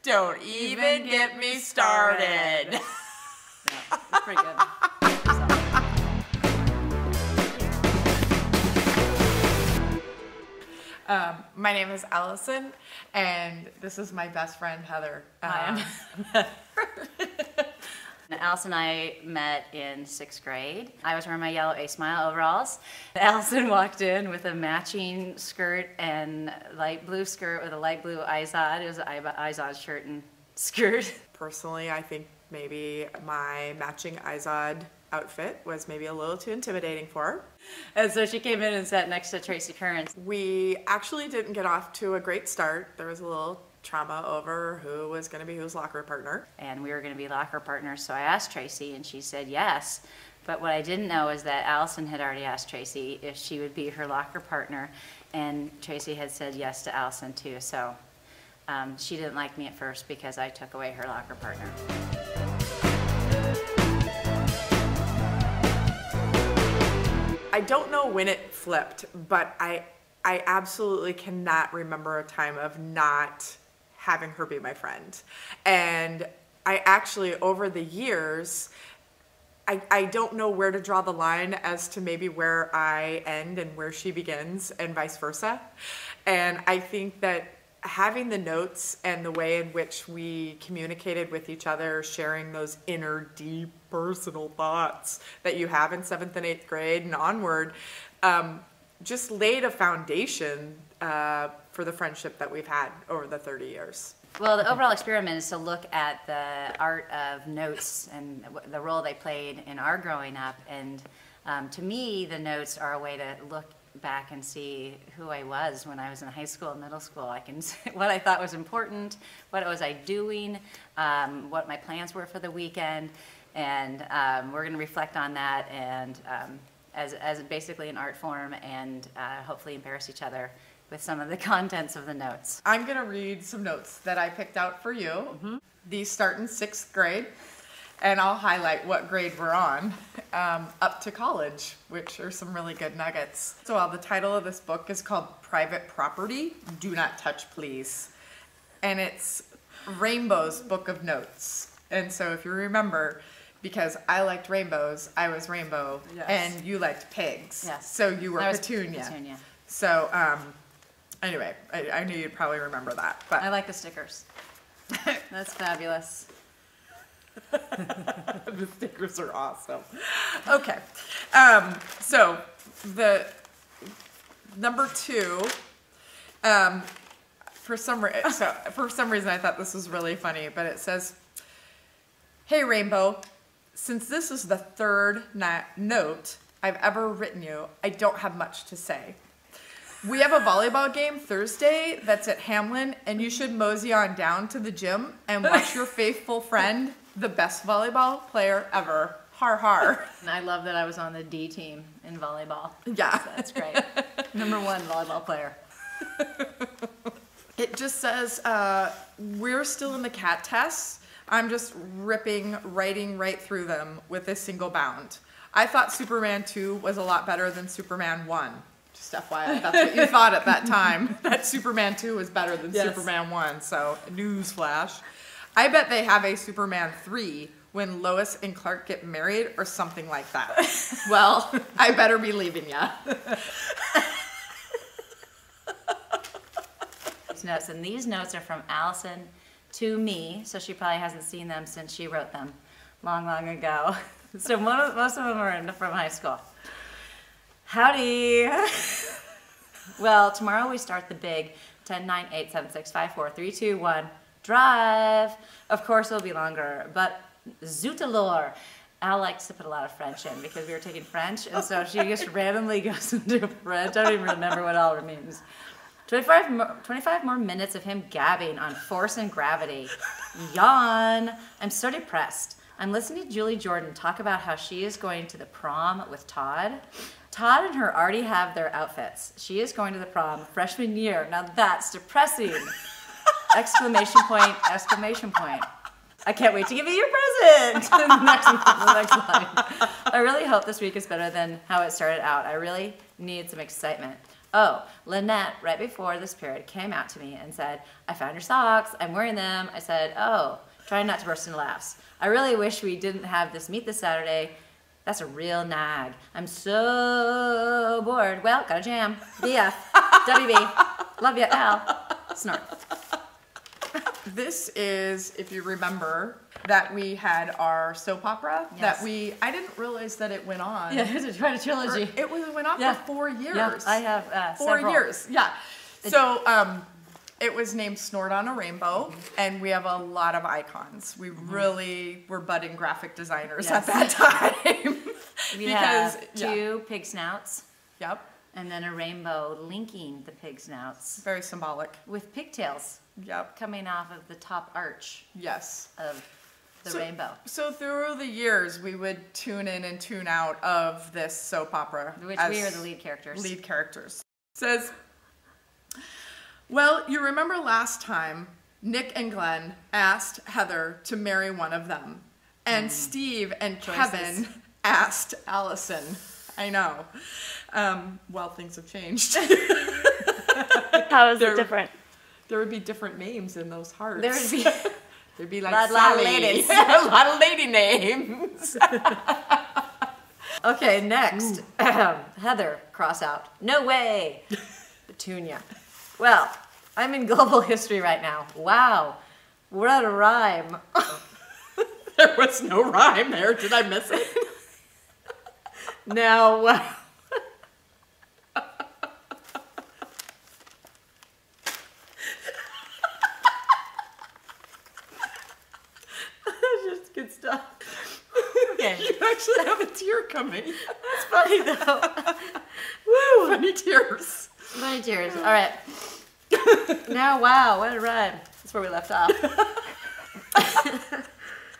Don't even get me started. Yeah, it's pretty good. My name is Allison, and this is my best friend, Heather. Hi, I'm Allison and I met in 6th grade. I was wearing my yellow A Smile overalls. Allison walked in with a matching skirt and light blue skirt with a light blue Izod. It was an Izod shirt and skirt. Personally, I think maybe my matching Izod outfit was maybe a little too intimidating for her. And so she came in and sat next to Tracy Kearns. We actually didn't get off to a great start. There was a little trauma over who was going to be whose locker partner. And we were going to be locker partners, so I asked Tracy and she said yes. But what I didn't know is that Allison had already asked Tracy if she would be her locker partner, and Tracy had said yes to Allison too. So she didn't like me at first because I took away her locker partner. I don't know when it flipped, but I absolutely cannot remember a time of not having her be my friend. And I actually, over the years, I don't know where to draw the line as to maybe where I end and where she begins and vice versa. And I think that having the notes and the way in which we communicated with each other, sharing those inner, deep, personal thoughts that you have in 7th and 8th grade and onward, just laid a foundation for the friendship that we've had over the 30 years. Well, the overall experiment is to look at the art of notes and the role they played in our growing up. And to me, the notes are a way to look back and see who I was when I was in high school and middle school. I can see what I thought was important, what was I doing, what my plans were for the weekend, and we're going to reflect on that and as basically an art form, and hopefully embarrass each other with some of the contents of the notes. I'm going to read some notes that I picked out for you. Mm-hmm. These start in 6th grade, and I'll highlight what grade we're on, up to college, which are some really good nuggets. So the title of this book is called Private Property, Do Not Touch Please. And it's Rainbow's Book of Notes. And so if you remember, because I liked rainbows, I was Rainbow, yes. And you liked pigs. Yes. So you were Petunia. Petunia. So anyway, I knew you'd probably remember that. But I like the stickers. That's fabulous. The stickers are awesome. Okay, so the number 2, for some reason I thought this was really funny, but it says, "Hey Rainbow, since this is the 3rd note I've ever written you, I don't have much to say. We have a volleyball game Thursday that's at Hamlin, and you should mosey on down to the gym and watch your faithful friend, the best volleyball player ever. Har har." And I love that I was on the D team in volleyball. Yeah. So that's great. Number 1 volleyball player. It just says, we're still in the cat tests. I'm just writing right through them with a single bound. I thought Superman 2 was a lot better than Superman 1. Just FYI, that's what you thought at that time, that Superman 2 was better than yes. Superman 1, so newsflash. I bet they have a Superman 3 when Lois and Clark get married or something like that. Well, I better be leaving ya. And these notes are from Allison to me, so she probably hasn't seen them since she wrote them long, long ago. So most of them are from high school. Howdy. Well, tomorrow we start the big 10, 9, 8, 7, 6, 5, 4, 3, 2, 1 drive. Of course it'll be longer, but zootalore. Al likes to put a lot of French in because we were taking French, and so she just randomly goes into French. I don't even remember what all it means. 25 more minutes of him gabbing on force and gravity. Yawn. I'm so depressed. I'm listening to Julie Jordan talk about how she is going to the prom with Todd. Todd and her already have their outfits. She is going to the prom freshman year. Now that's depressing. Exclamation point, exclamation point. I can't wait to give you your present. the next line. I really hope this week is better than how it started out. I really need some excitement. Oh, Lynette, right before this period, came out to me and said, I found your socks. I'm wearing them. I said, oh, trying not to burst into laughs. I really wish we didn't have this meet this Saturday. That's a real nag. I'm so bored. Well, got a jam. BF. WB. Love ya, Al. Snort. This is, if you remember, that we had our soap opera Yes. that I didn't realize that it went on. Yeah, it's quite a trilogy. It went on Yeah. for 4 years. Yeah, I have 4 several. years, yeah. So it was named Snort on a Rainbow, and we have a lot of icons. We really were budding graphic designers at that time. We have two pig snouts Yep, and then a rainbow linking the pig snouts very symbolic. with pigtails Yep, coming off of the top arch yes. of the rainbow. So through the years, we would tune in and tune out of this soap opera. Which as we are the lead characters. Lead characters. Says, well, you remember last time Nick and Glenn asked Heather to marry one of them, and Steve and Kevin asked Allison. I know. Well, things have changed. How is it different? There would be different names in those hearts. There would be There'd be like lot of Sally. ladies. A lot of lady names. Okay, next. Heather, cross out. No way. Petunia. Well, I'm in global history right now. Wow. What a rhyme. There was no rhyme there. Did I miss it? Now, wow. That's just good stuff. Okay. You actually have a tear coming. That's funny though. Woo! Funny tears. Funny tears. All right. Now, wow, what a rhyme. That's where we left off.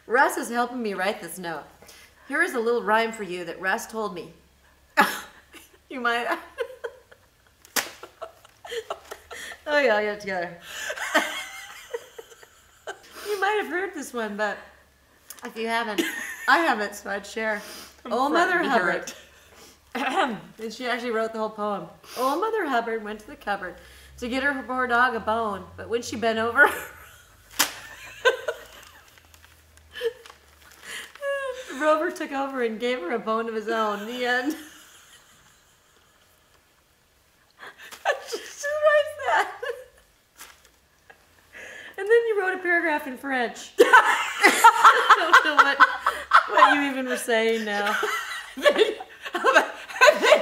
Russ is helping me write this note. Here is a little rhyme for you that Russ told me. You might. Oh yeah, I'll get it together. You might have heard this one, but if you haven't, I haven't, so I'd share. Old Mother Hubbard. And she actually wrote the whole poem. Old Mother Hubbard went to the cupboard to get her poor dog a bone, but when she bent over, Rover took over and gave her a bone of his own. The end. Who writes that? And then you wrote a paragraph in French. I don't know what you even were saying now.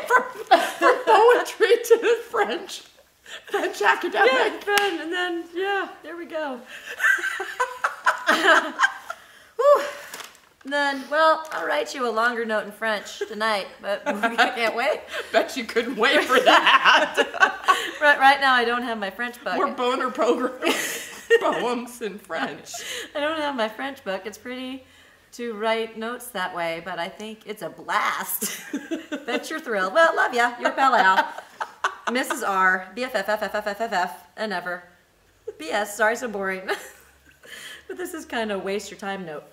From poetry to the French academic. Yeah, fun. And then, yeah, there we go. Whew. And then, well, I'll write you a longer note in French tonight, but I can't wait. Bet you couldn't wait for that. Right now, I don't have my French book. We're boner poems in French. I don't have my French book. It's pretty to write notes that way, but I think it's a blast. Bet you're thrilled. Well, love ya. Your pal Al. Mrs. R. BFFFFFFF and ever. B.S. Sorry, so boring. But this is kind of waste your time note.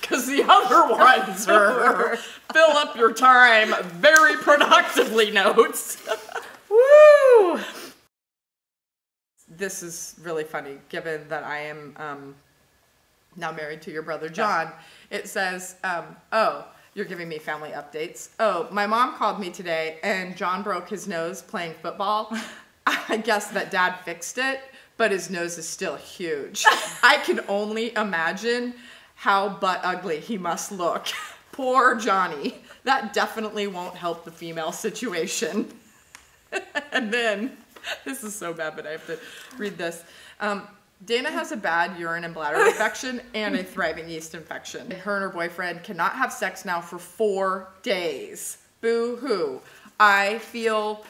Because the other ones are fill up your time very productively notes. Woo! This is really funny, given that I am now married to your brother John. It says, oh, you're giving me family updates. Oh, my mom called me today and John broke his nose playing football. I guess that dad fixed it, but his nose is still huge. I can only imagine how butt ugly he must look. Poor Johnny. That definitely won't help the female situation. And then, this is so bad, but I have to read this. Dana has a bad urine and bladder infection and a thriving yeast infection. Her and her boyfriend cannot have sex now for 4 days. Boo-hoo. I feel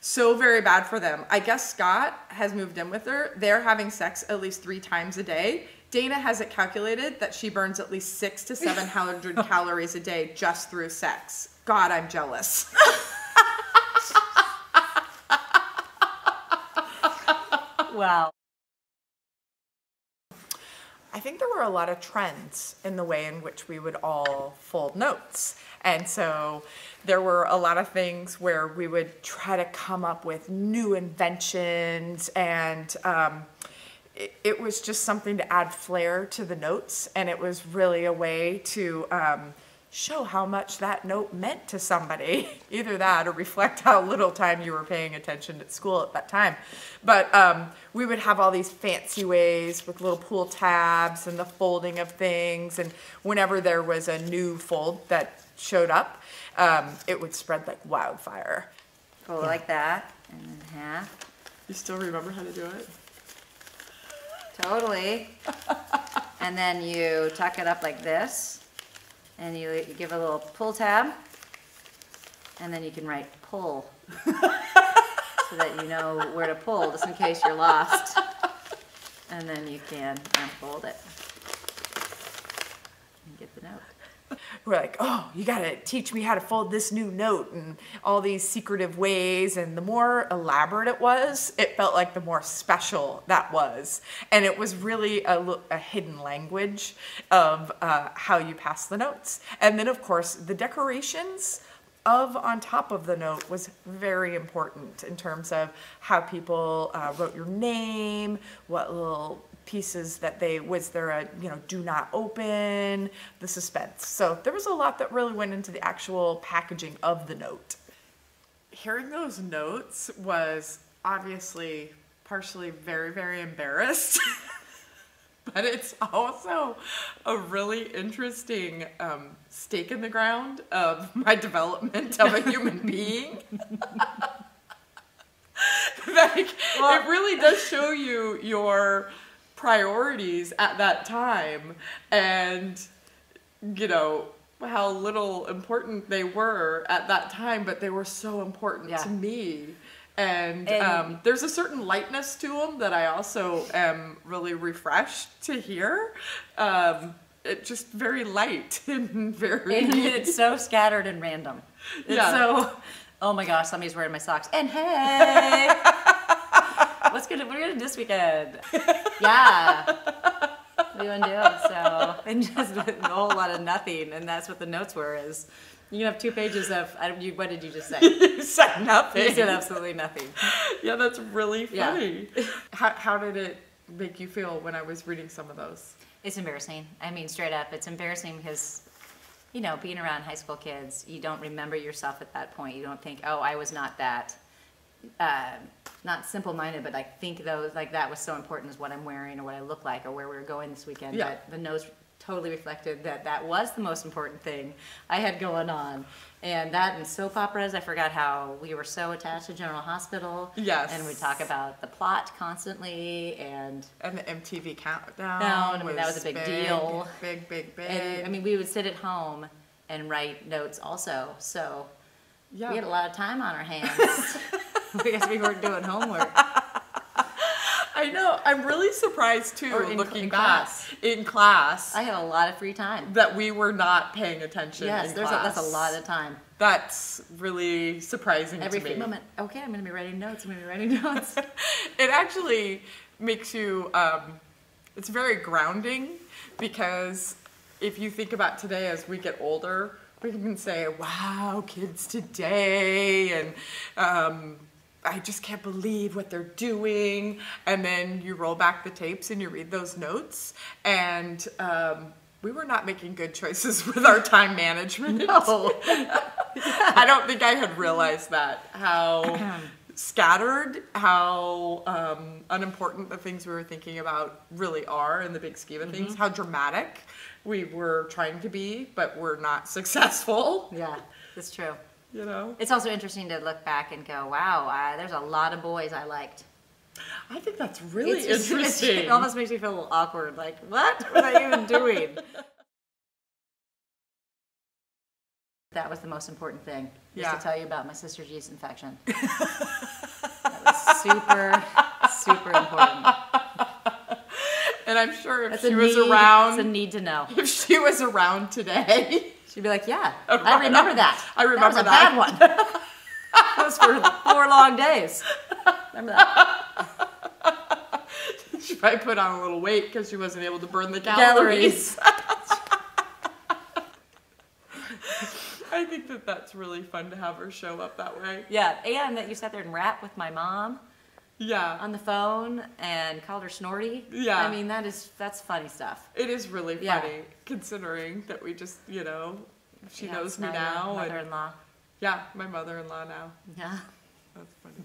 so very bad for them. I guess Scott has moved in with her. They're having sex at least 3 times a day. Dana has it calculated that she burns at least 600 to 700 calories a day just through sex. God, I'm jealous. Wow. I think there were a lot of trends in the way in which we would all fold notes. And so there were a lot of things where we would try to come up with new inventions, and it was just something to add flair to the notes, and it was really a way to show how much that note meant to somebody. Either that or reflect how little time you were paying attention at school at that time. But we would have all these fancy ways with little pull tabs and the folding of things, and whenever there was a new fold that showed up, it would spread like wildfire. Fold like that, and then half. You still remember how to do it? Totally. And then you tuck it up like this, and you give a little pull tab, and then you can write pull so that you know where to pull, just in case you're lost. And then you can unfold it and get the note. We're like, oh, you gotta teach me how to fold this new note, and all these secretive ways. And the more elaborate it was, it felt like the more special that was. And it was really a hidden language of how you pass the notes. And then, of course, the decorations on top of the note was very important in terms of how people wrote your name, what little pieces that was there a, do not open, the suspense. So there was a lot that really went into the actual packaging of the note. Hearing those notes was obviously partially very, very embarrassed, but it's also a really interesting stake in the ground of my development of a human being. It really does show you your priorities at that time, and how little important they were at that time, but they were so important to me. And there's a certain lightness to them that I also am really refreshed to hear. It's just very light and very... And it's so scattered and random. It's so... Oh my gosh, somebody's wearing my socks. And hey! What are we gonna do this weekend? Yeah. What do you want to do? So, and just a whole lot of nothing, and that's what the notes were. Is you can have 2 pages of. What did you just say? You said nothing. You said absolutely nothing. Yeah, that's really funny. Yeah. How did it make you feel when I was reading some of those? It's embarrassing. I mean, straight up, it's embarrassing because, being around high school kids, you don't remember yourself at that point. You don't think, oh, I was not that. Not simple-minded, but I think that was so important as what I'm wearing or what I look like or where we were going this weekend. Yeah. But the notes totally reflected that was the most important thing I had going on. And that and soap operas, I forgot how we were so attached to General Hospital. Yes. And we talk about the plot constantly and the MTV Countdown. That was a big deal. Big. And we would sit at home and write notes also. So we had a lot of time on our hands. Because we weren't doing homework. I know. I'm really surprised too, looking back. In class. I had a lot of free time. That we were not paying attention in class. That's a lot of time. That's really surprising to me. Every moment, okay, I'm going to be writing notes. It actually makes you, it's very grounding, because if you think about today as we get older, we can say, wow, kids today, and I just can't believe what they're doing. And then you roll back the tapes and you read those notes, and we were not making good choices with our time management. No. I don't think I had realized that, how scattered, how unimportant the things we were thinking about really are in the big scheme of things, how dramatic we were trying to be, but we're not successful. Yeah, that's true. It's also interesting to look back and go, wow, there's a lot of boys I liked. I think that's really interesting. It almost makes me feel a little awkward, like, what was I even doing? That was the most important thing, just to tell you about my sister's yeast infection. That was super, super important. And I'm sure if she was around... It's a need to know. If she was around today... She'd be like, yeah, I remember that. I remember that. That was a bad one. That was for 4 long days. Remember that. She I put on a little weight because she wasn't able to burn the calories. I think that that's really fun to have her show up that way. Yeah, and that you sat there and rap with my mom. Yeah. On the phone and called her Snorty. Yeah. I mean, that's funny stuff. It is really funny, Yeah. considering that we just, you know, she knows me your now. mother-in-law. Yeah, my mother-in-law now. Yeah. That's funny.